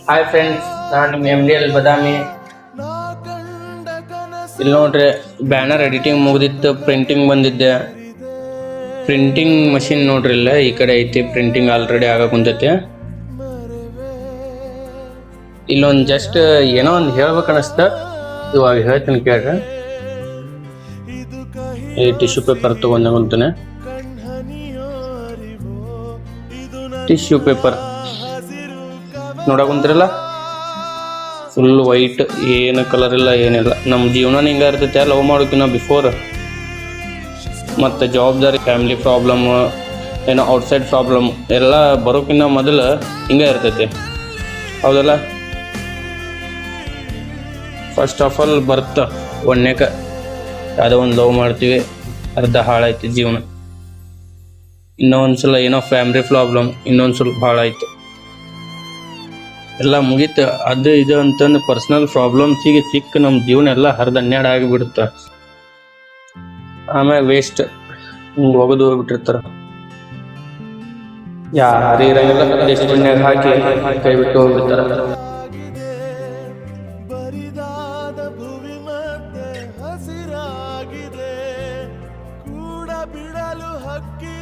Hi friends, ನಾನು ನಿಮ್ಮ MDL Badami. ಇಲ್ಲಿ ನೋಡ್ರಿ, ಬ್ಯಾನರ್ ಎಡಿಟಿಂಗ್ ಮುಗಿದಿತ್ತು, ಪ್ರಿಂಟಿಂಗ್ ಬಂದಿದ್ದೆ. ಪ್ರಿಂಟಿಂಗ್ ಮಷಿನ್ ನೋಡ್ರಿ, ಇಲ್ಲ ಈ ಕಡೆ ಐತಿ. ಪ್ರಿಂಟಿಂಗ್ ಆಲ್ರೆಡಿ ಆಗ ಕುಂತೈತಿ. ಇಲ್ಲೊಂದು ಜಸ್ಟ್ ಏನೋ ಒಂದು ಹೇಳ್ಬೇಕು ಅನಿಸ್ತ, ಇವಾಗ ಹೇಳ್ತೀನಿ ಕೇಳ್ರಿ. ಈ ಟಿಶ್ಯೂ ಪೇಪರ್ ತಗೊಂಡ ಕುಂತಾನೆ. ಟಿಶ್ಯೂ ಪೇಪರ್ ನೋಡಕುಂತಿರಲ್ಲ, ಫುಲ್ ವೈಟ್, ಏನು ಕಲರ್ ಇಲ್ಲ, ಏನಿಲ್ಲ. ನಮ್ಮ ಜೀವನ ಹಿಂಗ ಇರ್ತೈತೆ. ಲವ್ ಮಾಡೋಕಿನ್ನ ಬಿಫೋರ್, ಮತ್ತು ಜವಾಬ್ದಾರಿ, ಫ್ಯಾಮಿಲಿ ಪ್ರಾಬ್ಲಮ್, ಏನೋ ಔಟ್ಸೈಡ್ ಪ್ರಾಬ್ಲಮ್ ಎಲ್ಲ ಬರೋಕ್ಕಿಂತ ಮೊದಲು ಹಿಂಗೆ ಇರ್ತೈತಿ, ಹೌದಲ್ಲ? ಫಸ್ಟ್ ಆಫ್ ಆಲ್ ಬರ್ತ ಒಣ್ಣೆಕ ಯಾವುದೋ ಒಂದು ಲವ್ ಮಾಡ್ತೀವಿ, ಅರ್ಧ ಹಾಳಾಯ್ತು ಜೀವನ. ಇನ್ನೊಂದ್ಸಲ ಏನೋ ಫ್ಯಾಮಿಲಿ ಪ್ರಾಬ್ಲಮ್, ಇನ್ನೊಂದು ಸ್ವಲ್ಪ ಹಾಳಾಯ್ತು, ಎಲ್ಲ ಮುಗೀತು. ಅದು ಇದು ಅಂತಂದು ಪರ್ಸ್ನಲ್ ಪ್ರಾಬ್ಲಮ್ಸಿಗೆ ಸಿಕ್ಕ ನಮ್ಮ ಜೀವನ ಎಲ್ಲ ಹರಿದು ಹನ್ನೆರಡು ಆಗಿಬಿಡುತ್ತೆ. ಆಮೇಲೆ ವೇಸ್ಟ್, ಹಿಂಗೆ ಒಗದು ಹೋಗ್ಬಿಟ್ಟಿರ್ತಾರೆ. ಯಾರು ಇರಂಗಿಲ್ಲ, ಡಸ್ಟ್ಬಿನ್ಯಾಗ ಹಾಕಿ ಕೈ ಬಿಟ್ಟು ಹೋಗ್ಬಿಡ್ತಾರೆ. ಬರಿದಾದ ಭುವಿ ಮತ್ತೆ ಹಸಿರಾಗಿದೆ, ಕೂಡ ಬಿಡಲು ಹಕ್ಕಿ